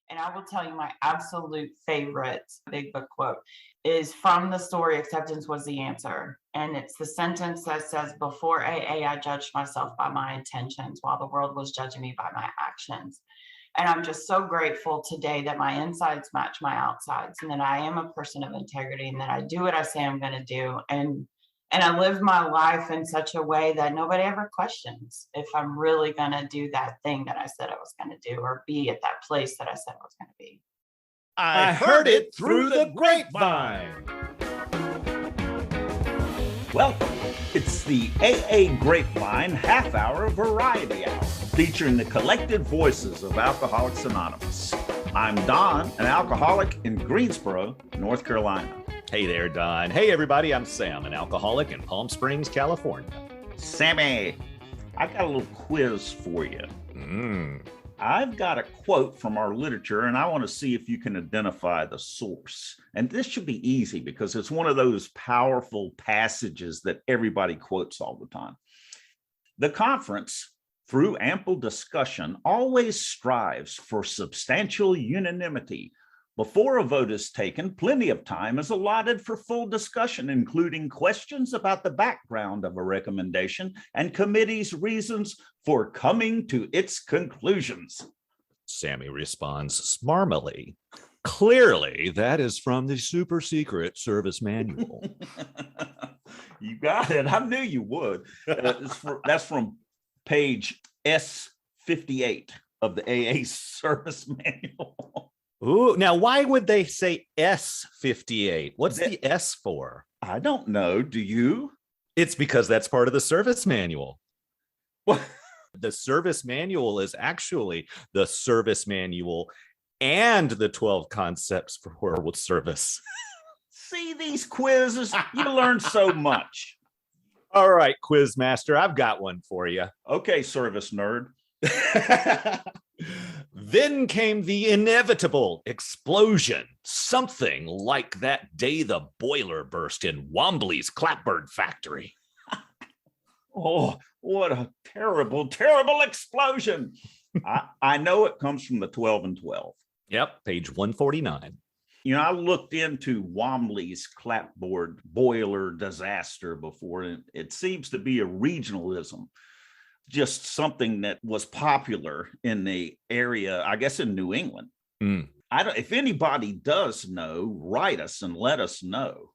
And I will tell you my absolute favorite big book quote is from the story Acceptance Was the Answer. And it's the sentence that says, "Before AA, I judged myself by my intentions while the world was judging me by my actions." And I'm just so grateful today that my insides match my outsides and that I am a person of integrity and that I do what I say I'm going to do. And I live my life in such a way that nobody ever questions if I'm really going to do that thing that I said I was going to do or be at that place that I said I was going to be. I heard it through the grapevine. Welcome. It's the AA Grapevine half-hour variety hour, featuring the collected voices of Alcoholics Anonymous. I'm Don, an alcoholic in Greensboro, North Carolina. Hey there, Don. Hey, everybody. I'm Sam, an alcoholic in Palm Springs, California. Sammy, I got a little quiz for you. I've got a quote from our literature, and I want to see if you can identify the source. And this should be easy because it's one of those powerful passages that everybody quotes all the time. The conference, through ample discussion, always strives for substantial unanimity. Before a vote is taken, plenty of time is allotted for full discussion, including questions about the background of a recommendation and committee's reasons for coming to its conclusions. Sammy responds smarmily. Clearly, that is from the super secret service manual. You got it. I knew you would. That's from page S58 of the AA service manual. Ooh, now why would they say S58? What's the S for? I don't know. Do you? It's because that's part of the service manual. What? The service manual is actually the service manual and the 12 concepts for world service. See these quizzes? You learn so much. All right, quiz master, I've got one for you. Okay, service nerd. Then came the inevitable explosion, something like that day the boiler burst in Wombley's clapboard factory. Oh, what a terrible, terrible explosion. I know it comes from the 12 and 12. Yep, page 149. You know, I looked into Wombley's clapboard boiler disaster before, and it seems to be a regionalism. Just something that was popular in the area, I guess in New England. If anybody does know, write us and let us know.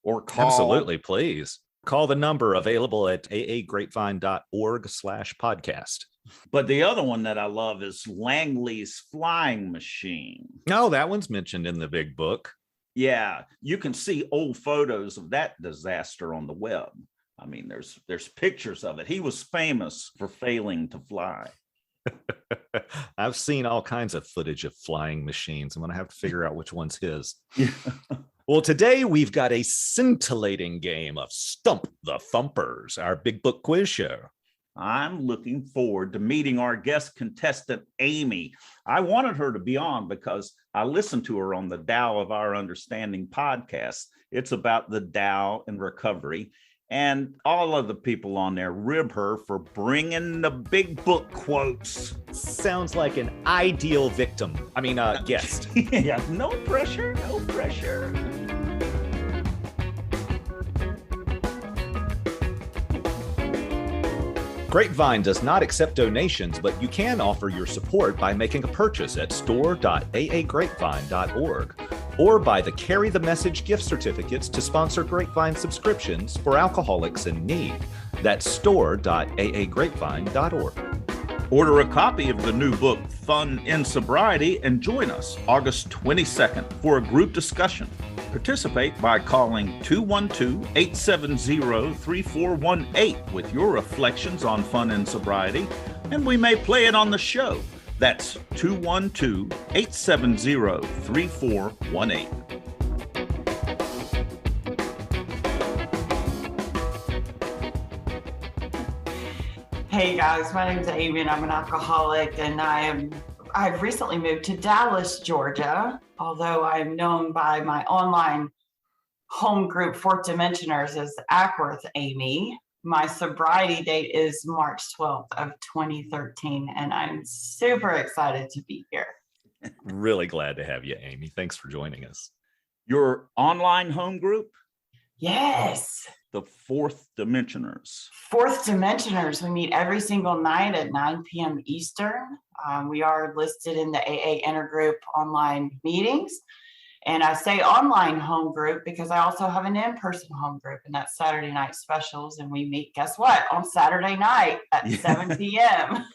Or call. Absolutely, please. Call the number available at aagrapevine.org/podcast. But the other one that I love is Langley's flying machine. Oh, that one's mentioned in the big book. Yeah, you can see old photos of that disaster on the web. I mean, there's pictures of it. He was famous for failing to fly. I've seen all kinds of footage of flying machines. I'm going to have to figure out which one's his. Well, today we've got a scintillating game of Stump the Thumpers, our big book quiz show. I'm looking forward to meeting our guest contestant, Amy. I wanted her to be on because I listened to her on the Tao of Our Understanding podcast. It's about the Tao and recovery. And all of the people on there rib her for bringing the big book quotes. Sounds like an ideal victim. Guest. Yeah, no pressure, no pressure. Grapevine does not accept donations, but you can offer your support by making a purchase at store.aagrapevine.org or by the Carry the Message gift certificates to sponsor Grapevine subscriptions for alcoholics in need. That's store.aagrapevine.org. Order a copy of the new book, Fun in Sobriety, and join us August 22nd for a group discussion. Participate by calling 212-870-3418 with your reflections on fun in sobriety, and we may play it on the show. That's 212-870-3418. Hey guys, my name is Amy and I'm an alcoholic, and I've recently moved to Dallas, Georgia, although I'm known by my online home group, Fourth Dimensioners, as Ackworth Amy. My sobriety date is March 12th of 2013, and I'm super excited to be here. Really glad to have you, Amy. Thanks for joining us. Your online home group, Yes. the Fourth Dimensioners. Fourth Dimensioners. We meet every single night at 9 p.m. Eastern. We are listed in the AA Intergroup online meetings. And I say online home group because I also have an in-person home group, and that's Saturday night specials. And we meet, guess what, on Saturday night at 7 p.m.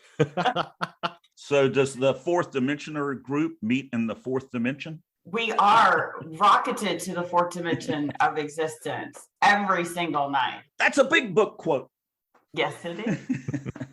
So does the Fourth Dimensioner group meet in the fourth dimension? We are rocketed to the fourth dimension of existence every single night. That's a big book quote. Yes, it is.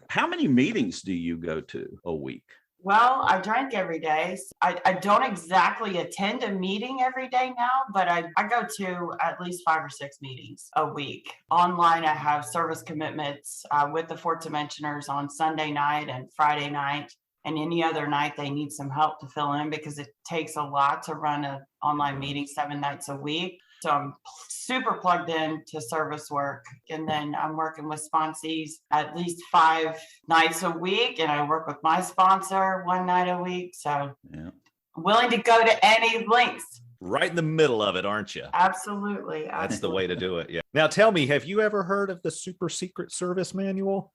How many meetings do you go to a week? Well, I drank every day. I don't exactly attend a meeting every day now, but I go to at least 5 or 6 meetings a week. Online, I have service commitments with the Fourth Dimensioners on Sunday night and Friday night. And any other night they need some help to fill in because it takes a lot to run an online meeting 7 nights a week. So I'm super plugged in to service work. And then I'm working with sponsees at least 5 nights a week. And I work with my sponsor 1 night a week. So I'm willing to go to any lengths. Right in the middle of it, aren't you? Absolutely. That's the way to do it. Yeah. Now tell me, have you ever heard of the Super Secret Service Manual?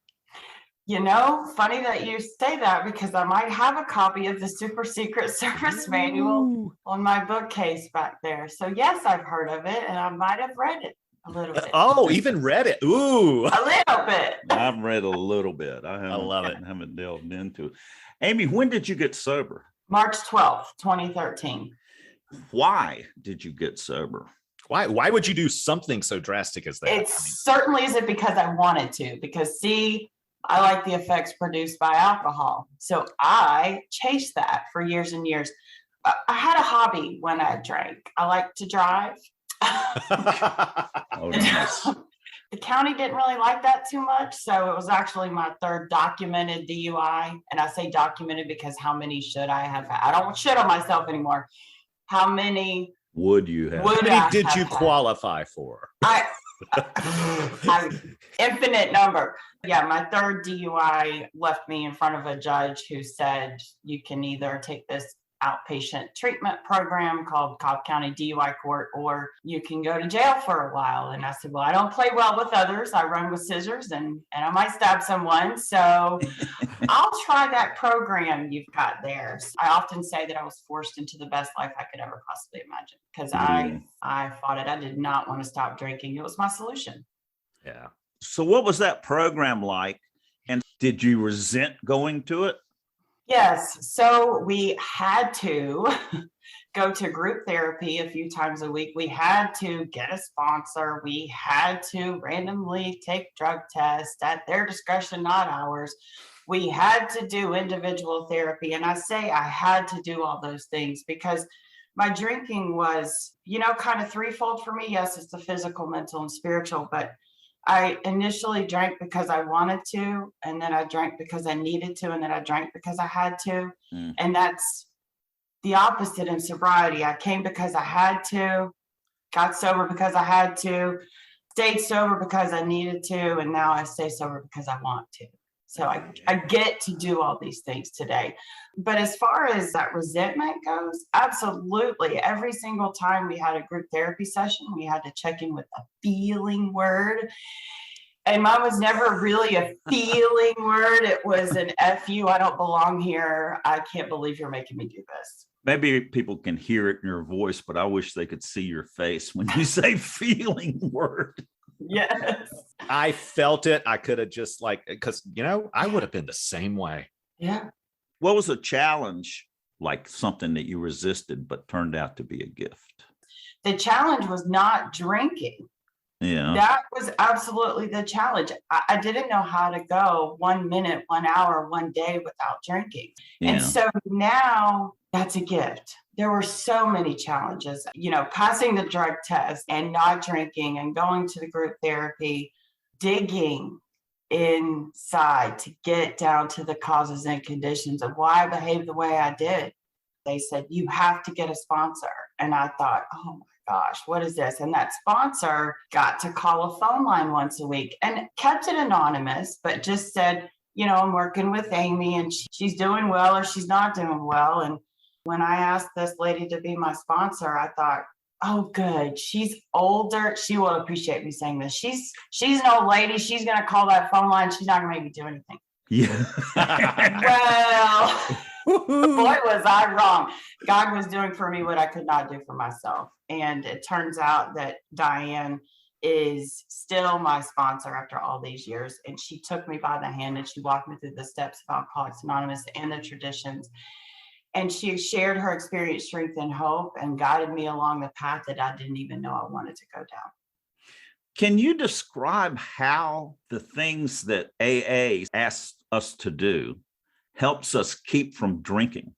You know, funny that you say that because I might have a copy of the Super Secret Service Manual on my bookcase back there. So yes, I've heard of it and I might have read it a little bit. Oh, even read it. Ooh. A little bit. I've read a little bit. I love it. Haven't delved into it. Amy, when did you get sober? March 12th, 2013. Why did you get sober? Why would you do something so drastic as that? It certainly isn't because I wanted to, because see, I like the effects produced by alcohol. So I chased that for years and years. I had a hobby when I drank. I like to drive. Oh, nice. The county didn't really like that too much. So it was actually my 3rd documented DUI. And I say documented because how many should I have had? I don't shit on myself anymore. How many would you have? How many did you qualify for? Infinite number. Yeah, my 3rd DUI left me in front of a judge who said you can either take this outpatient treatment program called Cobb County DUI Court, or you can go to jail for a while. And I said, well, I don't play well with others. I run with scissors and I might stab someone. So I'll try that program you've got there. I often say that I was forced into the best life I could ever possibly imagine because I fought it. I did not want to stop drinking. It was my solution. Yeah. So what was that program like? And did you resent going to it? Yes. So we had to go to group therapy a few times a week. We had to get a sponsor. We had to randomly take drug tests at their discretion, not ours. We had to do individual therapy. And I say I had to do all those things because my drinking was, kind of threefold for me. Yes, it's the physical, mental, and spiritual, but I initially drank because I wanted to, and then I drank because I needed to, and then I drank because I had to. And that's the opposite in sobriety. I came because I had to, got sober because I had to, stayed sober because I needed to, and now I stay sober because I want to. So I get to do all these things today. But as far as that resentment goes, absolutely. Every single time we had a group therapy session, we had to check in with a feeling word. And mine was never really a feeling word. It was an F you, I don't belong here. I can't believe you're making me do this. Maybe people can hear it in your voice, but I wish they could see your face when you say feeling word. Yes. I felt it. I could have just because, I would have been the same way. Yeah. What was a challenge, like something that you resisted, but turned out to be a gift? The challenge was not drinking. Yeah. That was absolutely the challenge. I didn't know how to go 1 minute, 1 hour, 1 day without drinking. Yeah. And so now that's a gift. There were so many challenges, passing the drug test and not drinking and going to the group therapy, digging inside to get down to the causes and conditions of why I behaved the way I did. They said, you have to get a sponsor. And I thought, oh my gosh, what is this? And that sponsor got to call a phone line once a week and kept it anonymous, but just said, I'm working with Amy and she's doing well or she's not doing well. And When I asked this lady to be my sponsor, I thought, oh, good. She's older. She will appreciate me saying this. She's an old lady. She's going to call that phone line. She's not going to make me do anything. Yeah. Well, boy, was I wrong. God was doing for me what I could not do for myself. And it turns out that Diane is still my sponsor after all these years. And she took me by the hand and she walked me through the steps of Alcoholics Anonymous and the traditions. And she shared her experience, strength, and hope and guided me along the path that I didn't even know I wanted to go down. Can you describe how the things that AA asks us to do helps us keep from drinking?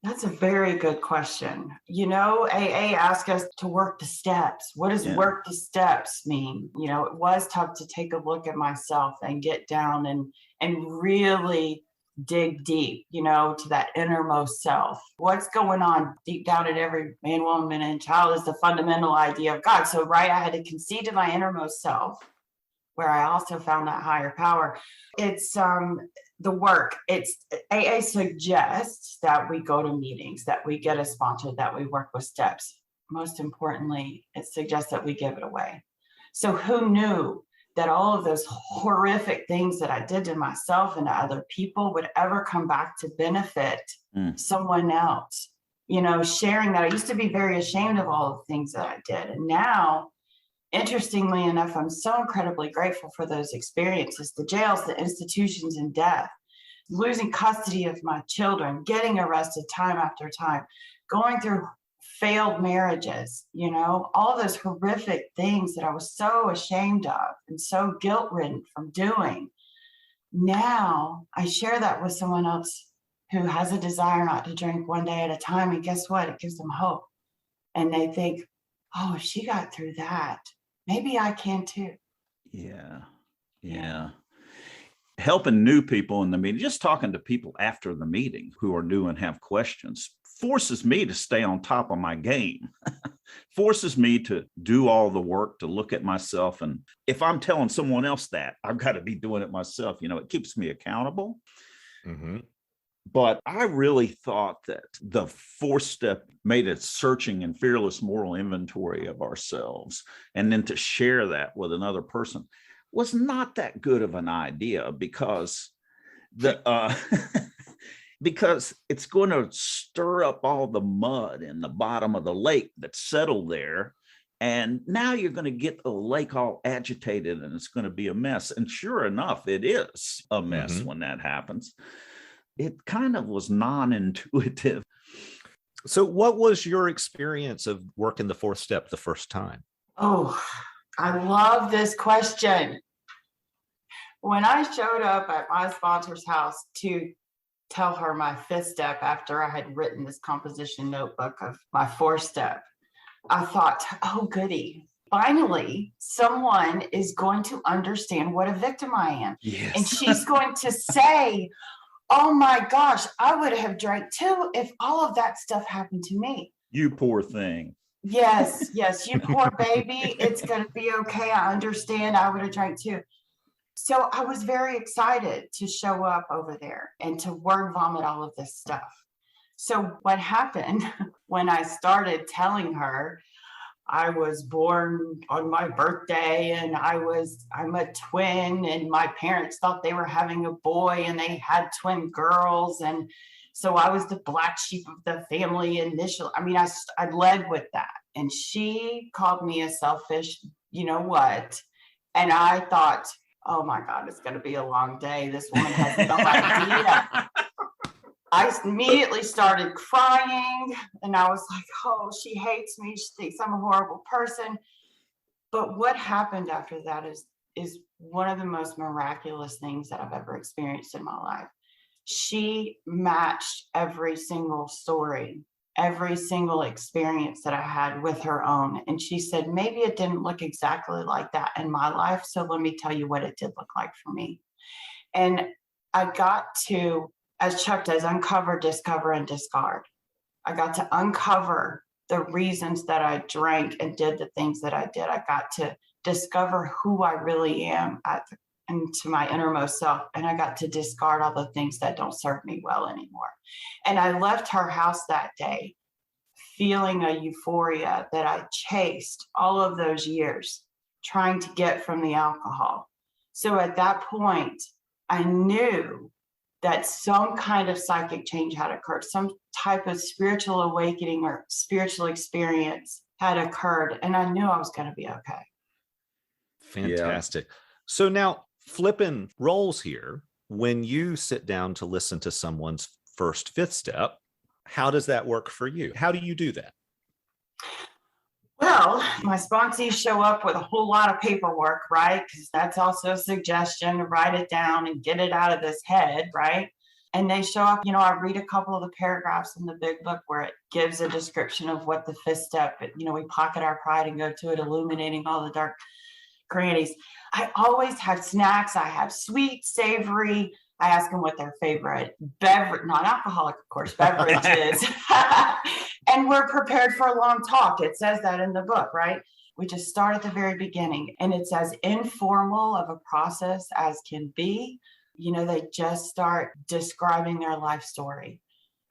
That's a very good question. You know, AA asked us to work the steps. What does work the steps mean? You know, it was tough to take a look at myself and get down and really dig deep, you know, to that innermost self. What's going on deep down in every man, woman, and child is the fundamental idea of God. So, right, I had to concede to my innermost self, where I also found that higher power. It's the work. It's AA suggests that we go to meetings, that we get a sponsor, that we work with steps. Most importantly, it suggests that we give it away. So who knew that all of those horrific things that I did to myself and to other people would ever come back to benefit someone else? You know, sharing that. I used to be very ashamed of all the things that I did. And now, interestingly enough, I'm so incredibly grateful for those experiences, the jails, the institutions, and death, losing custody of my children, getting arrested time after time, going through failed marriages, you know, all those horrific things that I was so ashamed of and so guilt-ridden from doing. Now I share that with someone else who has a desire not to drink one day at a time. And guess what? It gives them hope. And they think, oh, if she got through that, maybe I can too. Yeah. Helping new people in the meeting, just talking to people after the meeting who are new and have questions, forces me to stay on top of my game, forces me to do all the work, to look at myself. And if I'm telling someone else that, I've got to be doing it myself. You know, it keeps me accountable. Mm-hmm. But I really thought that the 4-step made a searching and fearless moral inventory of ourselves, and then to share that with another person was not that good of an idea, because because it's going to stir up all the mud in the bottom of the lake that's settled there. And now you're going to get the lake all agitated and it's going to be a mess. And sure enough, it is a mess when that happens. It kind of was non-intuitive. So what was your experience of working the 4th step the first time? Oh, I love this question. When I showed up at my sponsor's house to tell her my 5th step after I had written this composition notebook of my 4th step, I thought, oh, goody. Finally, someone is going to understand what a victim I am. Yes. And she's going to say, oh my gosh, I would have drank too if all of that stuff happened to me. You poor thing. Yes, you poor baby. It's going to be okay. I understand. I would have drank too. So I was very excited to show up over there and to word vomit all of this stuff. So what happened when I started telling her I was born on my birthday and I'm a twin, and my parents thought they were having a boy and they had twin girls. And so I was the black sheep of the family initially. I mean, I led with that. And she called me a selfish, you know what? And I thought, oh my God, it's going to be a long day. This woman has no idea. I immediately started crying and I was like, oh, she hates me. She thinks I'm a horrible person. But what happened after that is one of the most miraculous things that I've ever experienced in my life. She matched every single story, every single experience that I had with her own. And she said, maybe it didn't look exactly like that in my life. So let me tell you what it did look like for me. And I got to, as Chuck does, uncover, discover, and discard. I got to uncover the reasons that I drank and did the things that I did. I got to discover who I really am into my innermost self, and I got to discard all the things that don't serve me well anymore. And I left her house that day feeling a euphoria that I chased all of those years trying to get from the alcohol. So at that point, I knew that some kind of psychic change had occurred, some type of spiritual awakening or spiritual experience had occurred, and I knew I was going to be okay. Fantastic. Yeah. So now flipping roles here, when you sit down to listen to someone's first fifth step, how does that work for you? How do you do that? Well, my sponsees show up with a whole lot of paperwork, right? Because that's also a suggestion to write it down and get it out of this head, right? And they show up, I read a couple of the paragraphs in the big book where it gives a description of what the fifth step, we pocket our pride and go to it, illuminating all the dark crannies. I always have snacks. I have sweet, savory. I ask them what their favorite beverage, non-alcoholic, of course, beverage is. And we're prepared for a long talk. It says that in the book, right? We just start at the very beginning, and it's as informal of a process as can be. They just start describing their life story.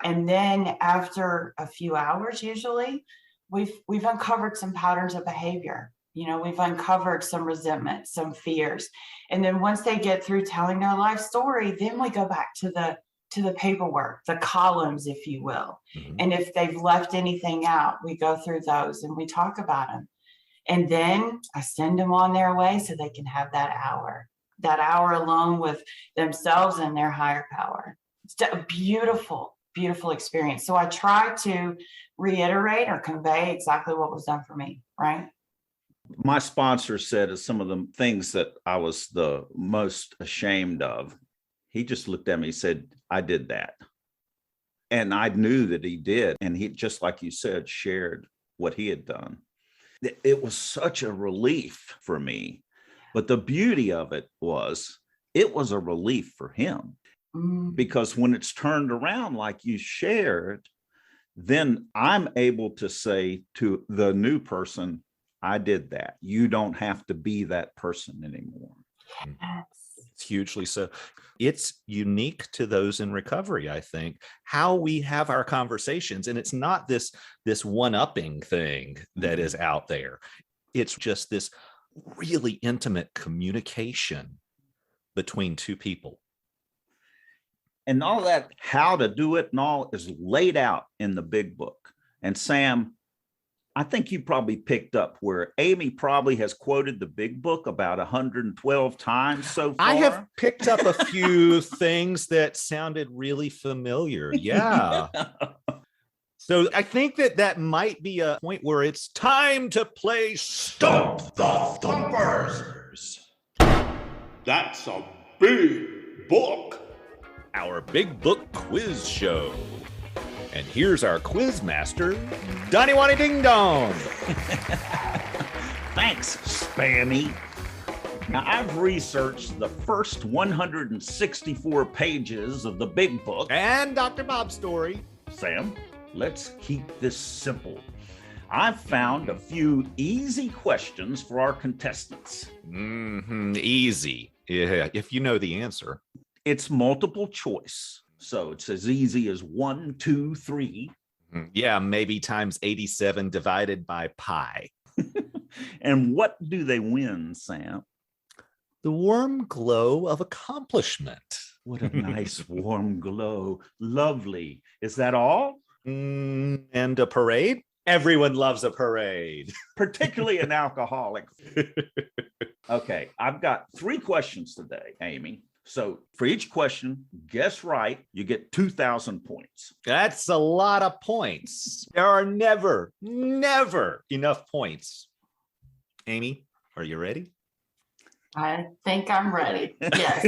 And then after a few hours, usually, we've uncovered some patterns of behavior. We've uncovered some resentment, some fears. And then once they get through telling their life story, then we go back to the paperwork, the columns, if you will. Mm-hmm. And if they've left anything out, we go through those and we talk about them. And then I send them on their way so they can have that hour alone with themselves and their higher power. It's a beautiful, beautiful experience. So I try to reiterate or convey exactly what was done for me, right? My sponsor said as some of the things that I was the most ashamed of, he just looked at me and said, I did that. And I knew that he did. And he, just like you said, shared what he had done. It was such a relief for me. But the beauty of it was a relief for him. Because when it's turned around like you shared, then I'm able to say to the new person, I did that. You don't have to be that person anymore. Yes. It's hugely so. It's unique to those in recovery, I think, how we have our conversations. And it's not this one-upping thing that is out there. It's just this really intimate communication between two people. And all that, how to do it and all is laid out in the big book. And Sam, I think you probably picked up where Amy probably has quoted the big book about 112 times so far. I have picked up a few things that sounded really familiar. Yeah. So I think that might be a point where it's time to play Stump the Thumpers. That's a big book. Our big book quiz show. And here's our quiz master, Donnie Wanny Ding Dong. Thanks, Spammy. Now, I've researched the first 164 pages of the big book. And Dr. Bob's story. Sam, let's keep this simple. I've found a few easy questions for our contestants. Easy. Yeah, if you know the answer. It's multiple choice. So it's as easy as 1, 2, 3. Yeah, maybe times 87 divided by pi. And what do they win, Sam? The warm glow of accomplishment. What a nice warm glow. Lovely. Is that all? And a parade? Everyone loves a parade. Particularly an alcoholic. Okay, I've got 3 questions today, Amy. So for each question, guess right, you get 2,000 points. That's a lot of points. There are never enough points. Amy, are you ready? I think I'm ready. Yes.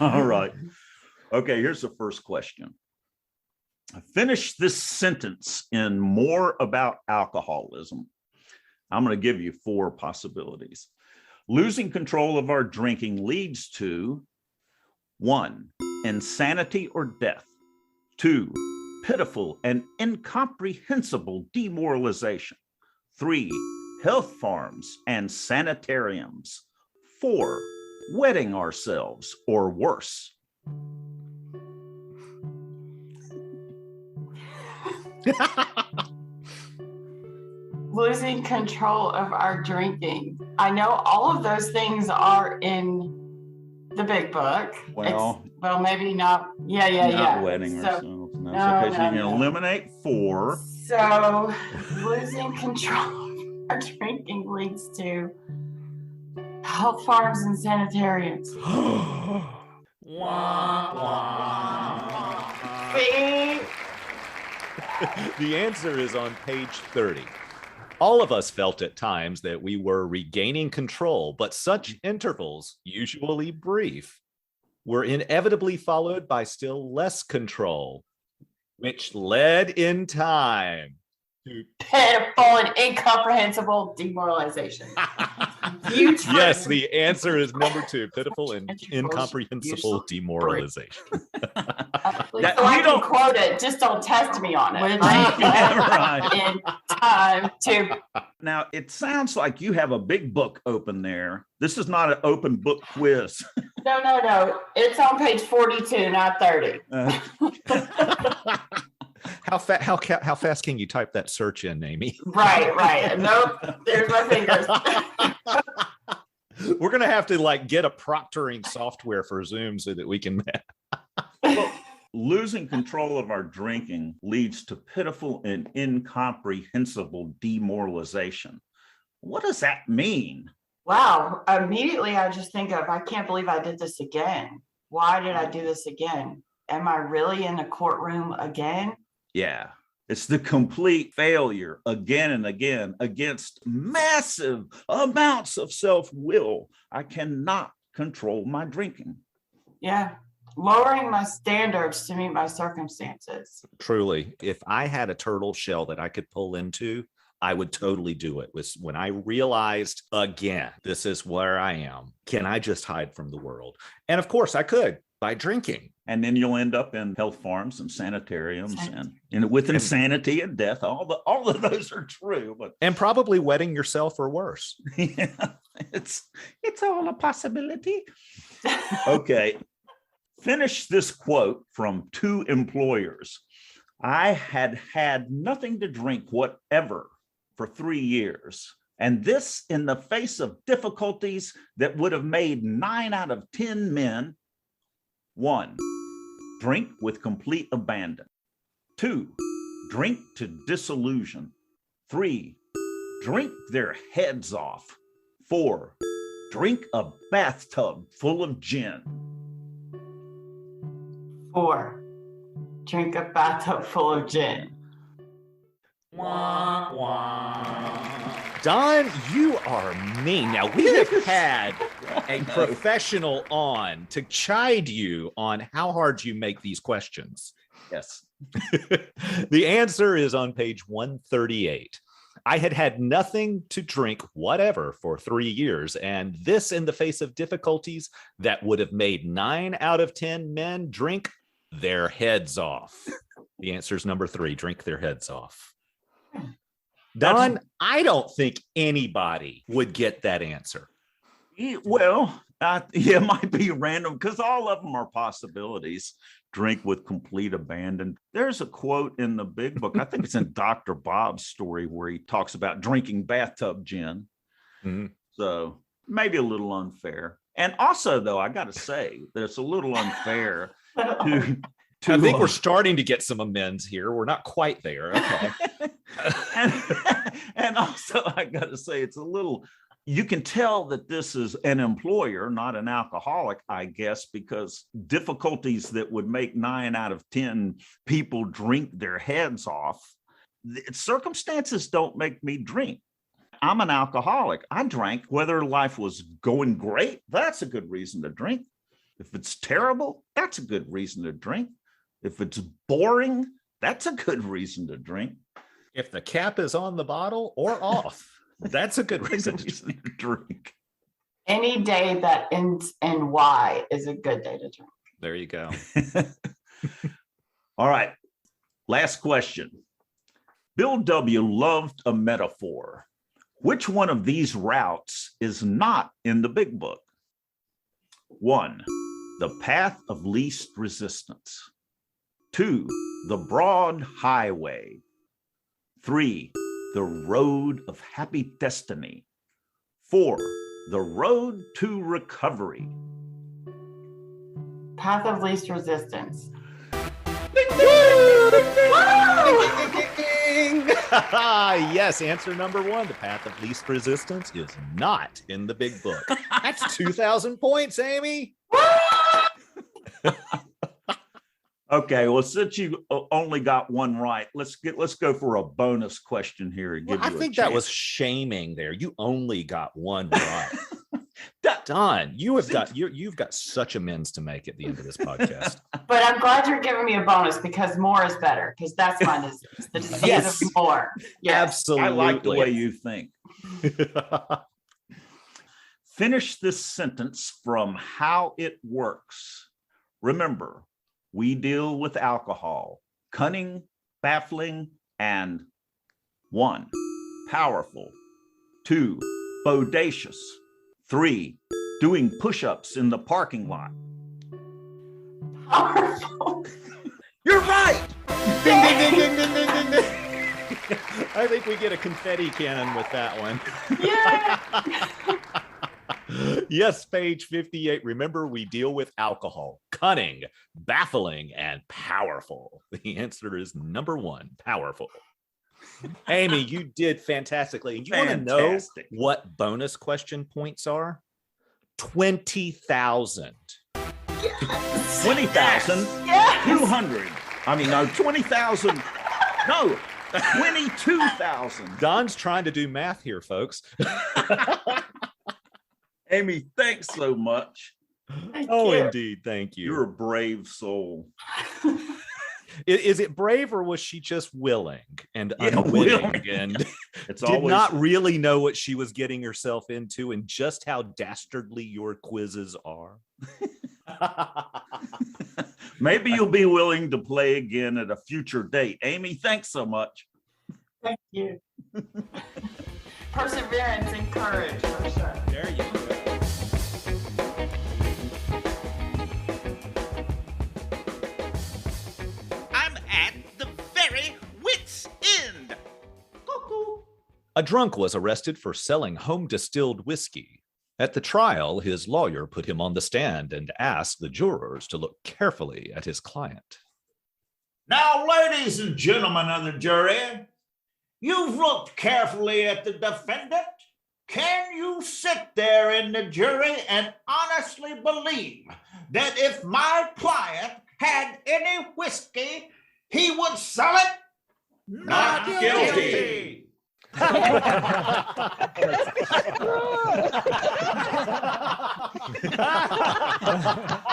All right. Okay, here's the first question. Finish this sentence in more about alcoholism. I'm going to give you 4 possibilities. Losing control of our drinking leads to 1, insanity or death. 2, pitiful and incomprehensible demoralization. 3, health farms and sanitariums. 4, wetting ourselves, or worse? Losing control of our drinking. I know all of those things are in the big book. Well, well, maybe not. Yeah. not wetting ourselves. No, so you can eliminate 4. So losing control of our drinking leads to health farms and sanitariums. See? The answer is on page 30. All of us felt at times that we were regaining control, but such intervals, usually brief, were inevitably followed by still less control, which led in time to Pitiful and incomprehensible demoralization. Yes, the answer is number 2, pitiful and incomprehensible demoralization. So I can quote it, just don't test me on it. Right. In time to. Now, it sounds like you have a big book open there. This is not an open book quiz. No. It's on page 42, not 30. How fast can you type that search in, Amy? Right. Nope. There's my fingers. We're gonna have to get a proctoring software for Zoom so that we can. Well, losing control of our drinking leads to pitiful and incomprehensible demoralization. What does that mean? Wow. Immediately I just think of, I can't believe I did this again. Why did I do this again? Am I really in a courtroom again? Yeah, it's the complete failure again and again against massive amounts of self-will. I cannot control my drinking. Yeah. Lowering my standards to meet my circumstances. Truly, if I had a turtle shell that I could pull into, I would totally do it. When I realized, again, this is where I am. Can I just hide from the world? And of course I could by drinking. And then you'll end up in health farms and sanitariums and with insanity and death. All of those are true, and probably wetting yourself or worse. Yeah, it's all a possibility. Okay. Finish this quote from 2 employers. I had nothing to drink whatever for 3 years. And this in the face of difficulties that would have made 9 out of 10 men. 1, drink with complete abandon. 2, drink to disillusion. 3, drink their heads off. 4, drink a bathtub full of gin. 4, drink a bathtub full of gin. Don, you are mean. Now, we have had a professional on to chide you on how hard you make these questions. Yes. The answer is on page 138. I had nothing to drink whatever for 3 years, and this in the face of difficulties that would have made 9 out of 10 men drink their heads off. The answer is number 3, drink their heads off. Don, I don't think anybody would get that answer. Well, it might be random because all of them are possibilities. Drink with complete abandon. There's a quote in the big book. I think it's in Dr. Bob's story where he talks about drinking bathtub gin. Mm-hmm. So maybe a little unfair. And also, though, I got to say that it's a little unfair to I think we're starting to get some amends here. We're not quite there. Okay. and also, I got to say, it's a little, you can tell that this is an employer, not an alcoholic, I guess, because difficulties that would make 9 out of 10 people drink their heads off, circumstances don't make me drink. I'm an alcoholic. I drank whether life was going great. That's a good reason to drink. If it's terrible, that's a good reason to drink. If it's boring, that's a good reason to drink. If the cap is on the bottle or off, that's a good reason to drink. Any day that ends in Y is a good day to drink. There you go. All right. Last question. Bill W. loved a metaphor. Which one of these routes is not in the big book? 1, the path of least resistance. 2, the broad highway. 3, the road of happy destiny. 4, the road to recovery. Path of least resistance. Yes, answer number 1. The path of least resistance is not in the big book. That's 2,000 points, Amy. Okay, well, since you only got one right, let's go for a bonus question here. And Well, give I you a think that was chance. shaming there. You only got one right. Don, you've got such amends to make at the end of this podcast. But I'm glad you're giving me a bonus because more is better, because that's my disease. The disease Yes. of more. Yes. Absolutely. I like the way you think. Finish this sentence from how it works. Remember, we deal with alcohol, cunning, baffling, and 1, powerful. 2, bodacious. 3, doing push-ups in the parking lot. Powerful. You're right. Ding, ding, ding, ding, ding, ding, ding, ding. I think we get a confetti cannon with that one. Yeah. Yes, page 58. Remember, we deal with alcohol, cunning, baffling, and powerful. The answer is number 1, powerful. Amy, you did fantastically. And you want to know Fantastic. what bonus question points are? 20,000. 20,000. Yes. 200. I mean, no, 20,000. No, 22,000. Don's trying to do math here, folks. Amy, thanks so much. Thank Oh, you. indeed. Thank you. You're a brave soul. Is it brave, or was she just willing and Yeah, unwitting willing. and It's did always not really know what she was getting herself into and just how dastardly your quizzes are? Maybe you'll be willing to play again at a future date. Amy, thanks so much. Thank you. Perseverance and courage, for sure. There you go. I'm at the very wit's end. Cuckoo. A drunk was arrested for selling home distilled whiskey. At the trial, his lawyer put him on the stand and asked the jurors to look carefully at his client. Now, ladies and gentlemen of the jury, you've looked carefully at the defendant. Can you sit there in the jury and honestly believe that if my client had any whiskey, he would sell it? Not guilty.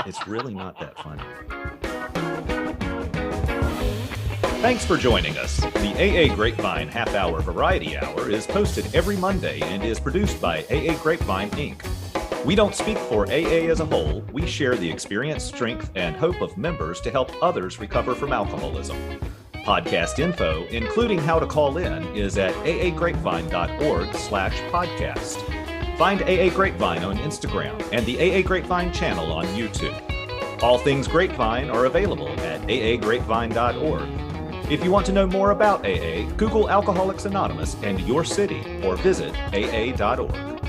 It's really not that funny. Thanks for joining us. The AA Grapevine Half Hour Variety Hour is posted every Monday and is produced by AA Grapevine, Inc. We don't speak for AA as a whole. We share the experience, strength, and hope of members to help others recover from alcoholism. Podcast info, including how to call in, is at aagrapevine.org/podcast. Find AA Grapevine on Instagram and the AA Grapevine channel on YouTube. All things Grapevine are available at aagrapevine.org. If you want to know more about AA, Google Alcoholics Anonymous and your city or visit aa.org.